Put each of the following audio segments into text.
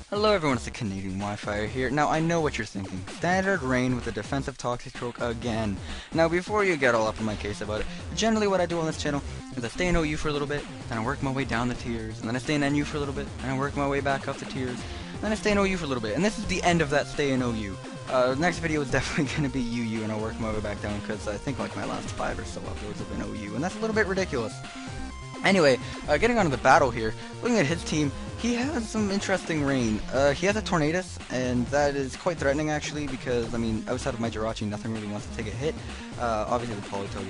Hello everyone, it's TheCanadianWifier here. Now I know what you're thinking. Standard rain with a defensive Toxicroak again. Now before you get all up in my case about it, generally what I do on this channel is I stay in OU for a little bit, then I work my way down the tiers, and then I stay in NU for a little bit, and I work my way back up the tiers, and then I stay in OU for a little bit, and this is the end of that stay in OU. Next video is definitely going to be UU, and I'll work my way back down, because I think like my last 5 or so uploads have been OU, and that's a little bit ridiculous. Anyway, getting on to the battle here, looking at his team, he has some interesting rain. He has a Tornadus, and that is quite threatening actually, because, I mean, outside of my Jirachi, nothing really wants to take a hit. Obviously the Politoed,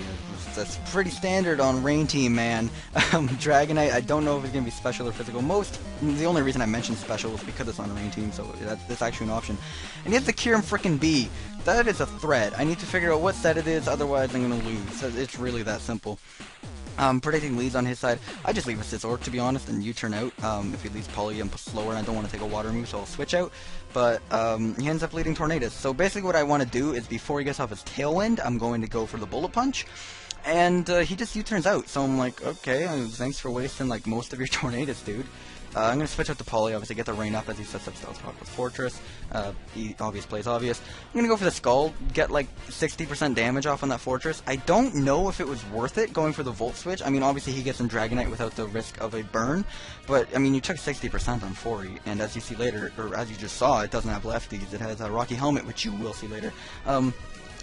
that's pretty standard on rain team, man. Dragonite, I don't know if it's going to be special or physical. The only reason I mentioned special is because it's on a rain team, so that's actually an option. And he has the Kyurem frickin' B. That is a threat. I need to figure out what set it is, otherwise I'm going to lose. It's really that simple. Predicting leads on his side, I just leave a Scizor to be honest, and U-turn out. If he leads Poly, I'm slower and I don't want to take a water move, so I'll switch out. But he ends up leading Tornadus. So basically what I want to do is before he gets off his Tailwind, I'm going to go for the Bullet Punch. And he just U-turns out, so I'm like, okay, thanks for wasting like most of your Tornadus, dude. I'm going to switch out to Poly, obviously get the rain up as he sets up Stealth Rock with Fortress. Obvious plays obvious. I'm going to go for the Skull, get like 60% damage off on that Fortress. I don't know if it was worth it going for the Volt Switch. I mean, obviously he gets some Dragonite without the risk of a burn, but I mean, you took 60% on Fori, and as you see later, or as you just saw, it doesn't have lefties. It has a Rocky Helmet, which you will see later.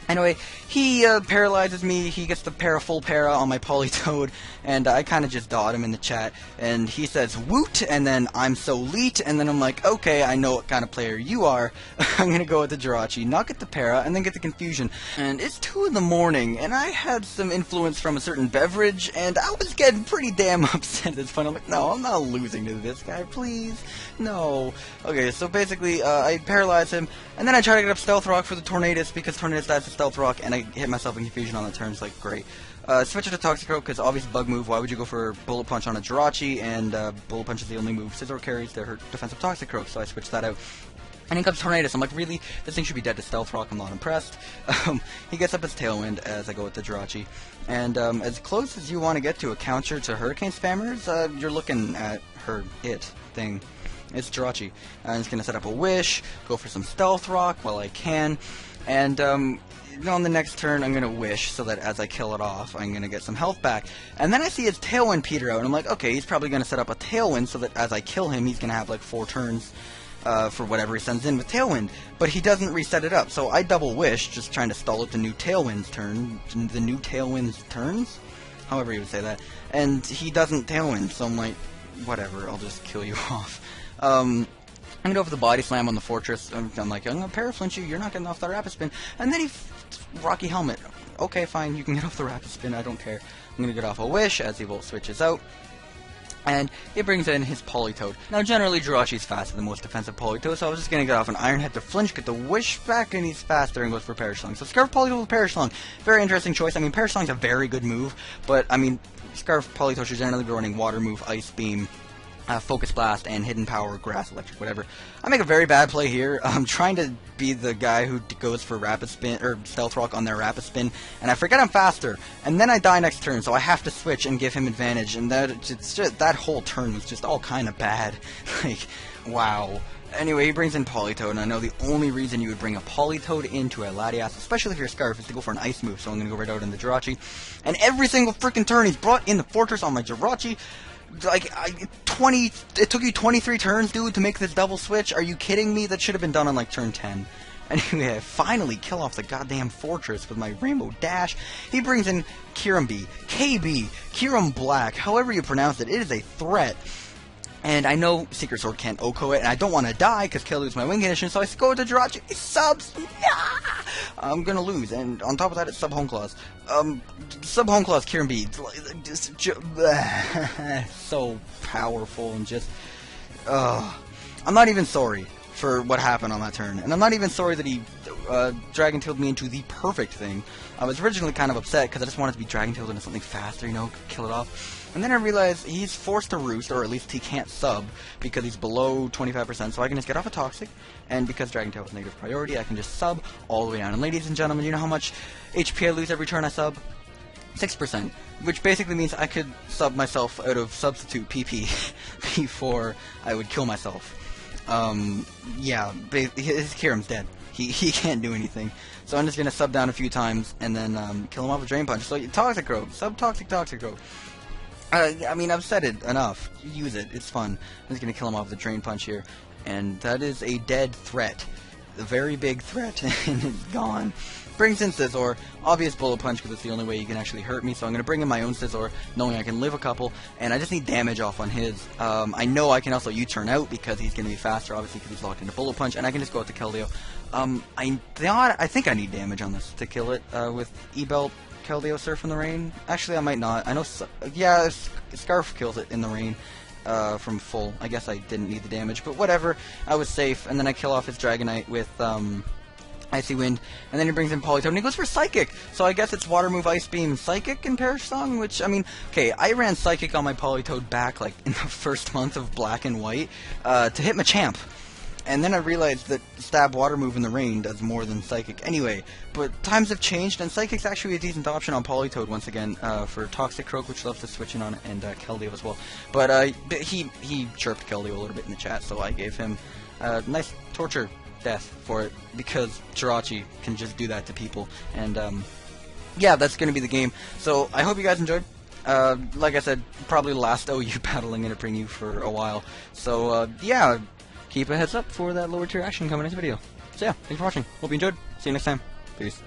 Anyway, he paralyzes me, he gets the full para on my Politoed, and I kind of just dot him in the chat, and he says, woot, and then I'm so leet, and then I'm like, okay, I know what kind of player you are. I'm gonna go with the Jirachi, not get the para, and then get the confusion. And it's 2 in the morning, and I had some influence from a certain beverage, and I was getting pretty damn upset at this point. I'm like, no, I'm not losing to this guy, please, no. Okay, so basically, I paralyze him, and then I try to get up Stealth Rock for the Tornadus, because Tornadus dies to Stealth Rock, and I hit myself in confusion on the turn. It's like, great. Switch it to Toxicroak, because obvious bug move. Why would you go for Bullet Punch on a Jirachi? And Bullet Punch is the only move Scizor carries to hurt defensive Toxicroak, so I switched that out. And in comes Tornadus. I'm like, really? This thing should be dead to Stealth Rock. I'm not impressed. He gets up his Tailwind as I go with the Jirachi. And as close as you want to get to a counter to Hurricane Spammers, you're looking at thing. It's Jirachi. I'm just going to set up a Wish, go for some Stealth Rock while I can, and on the next turn I'm going to Wish so that as I kill it off I'm going to get some health back. And then I see his Tailwind peter out, and I'm like, okay, he's probably going to set up a Tailwind so that as I kill him he's going to have like 4 turns for whatever he sends in with Tailwind. But he doesn't reset it up, so I double Wish, just trying to stall out the new Tailwind's turns, however you would say that, and he doesn't Tailwind, so I'm like, whatever, I'll just kill you off. I'm gonna go for the Body Slam on the Fortress. I'm like, I'm gonna Paraflinch you, you're not getting off the Rapid Spin. And then he Rocky Helmet. Okay, fine, you can get off the Rapid Spin, I don't care. I'm gonna get off a Wish as he Volt switches out. And he brings in his Politoed. Now generally Jirachi's faster than most defensive Politoed, so I was just gonna get off an Iron Head to flinch, get the Wish back, and he's faster and goes for Perish Song. So Scarf Politoed with Perish Song. Very interesting choice. I mean, Perish Song's a very good move, but I mean, Scarf Politoed should generally be running Water Move, Ice Beam, Focus Blast, and Hidden Power, Grass, Electric, whatever. I make a very bad play here. I'm trying to be the guy who goes for Rapid Spin, or Stealth Rock on their Rapid Spin, and I forget I'm faster, and then I die next turn, so I have to switch and give him advantage, and that whole turn was just all kind of bad. Like, wow. Anyway, he brings in Politoed, and I know the only reason you would bring a Politoed into a Latias, especially if you're Scarf, is to go for an Ice move, so I'm going to go right out in the Jirachi. And every single freaking turn, he's brought in the Fortress on my Jirachi. Like, it took you 23 turns, dude, to make this double switch? Are you kidding me? That should have been done on, like, turn 10. Anyway, I finally kill off the goddamn Fortress with my Rainbow Dash. He brings in Kyurem B, KB, Kyurem Black, however you pronounce it. It is a threat. And I know Secret Sword can't OHKO it, and I don't want to die because Keldeo is my win condition, so I go to Jirachi. It subs! Yeah! I'm gonna lose, and on top of that, it's Sub Home Claws. Sub Home Claws, Kyurem B. So powerful, and just. I'm not even sorry for what happened on that turn, and I'm not even sorry that he Dragon Tailed me into the perfect thing. I was originally kind of upset because I just wanted to be Dragon Tailed into something faster, you know, kill it off. And then I realized he's forced to roost, or at least he can't sub, because he's below 25%, so I can just get off a Toxic, and because Dragon Tail is negative priority, I can just sub all the way down. And ladies and gentlemen, you know how much HP I lose every turn I sub? 6%, which basically means I could sub myself out of substitute PP before I would kill myself. Yeah, his Kiram's dead. He can't do anything. So I'm just gonna sub down a few times and then kill him off with Drain Punch. So Toxicroak, Toxicroak. I mean, I've said it enough. Use it. It's fun. I'm just gonna kill him off with the Drain Punch here, and that is a dead threat, a very big threat, and it's gone. Brings in Scizor, obvious Bullet Punch because it's the only way you can actually hurt me, so I'm going to bring in my own Scizor, knowing I can live a couple, and I just need damage off on his. I know I can also U-turn out because he's going to be faster, obviously, because he's locked into Bullet Punch, and I can just go out to Keldeo. I think I need damage on this to kill it with E-Belt, Keldeo, Surf in the Rain. Actually, I might not. I know, yeah, Scarf kills it in the rain. From full. I guess I didn't need the damage, but whatever. I was safe, and then I kill off his Dragonite with, Icy Wind, and then he brings in Politoed, and he goes for Psychic! So I guess it's Water Move, Ice Beam, Psychic, and Perish Song, which, I mean, okay, I ran Psychic on my Politoed back, like, in the first month of Black and White, to hit Machamp. And then I realized that Stab Water Move in the rain does more than Psychic anyway. But times have changed, and Psychic's actually a decent option on Politoed once again, for Toxicroak, which loves to switch in on it, and Keldeo as well. But he chirped Keldeo a little bit in the chat, so I gave him a nice torture death for it, because Jirachi can just do that to people. And yeah, that's going to be the game. So I hope you guys enjoyed. Like I said, probably the last OU battle I'm going to bring you for a while. So yeah, keep a heads up for that lower tier action coming next video. So yeah, thanks for watching. Hope you enjoyed. See you next time. Peace.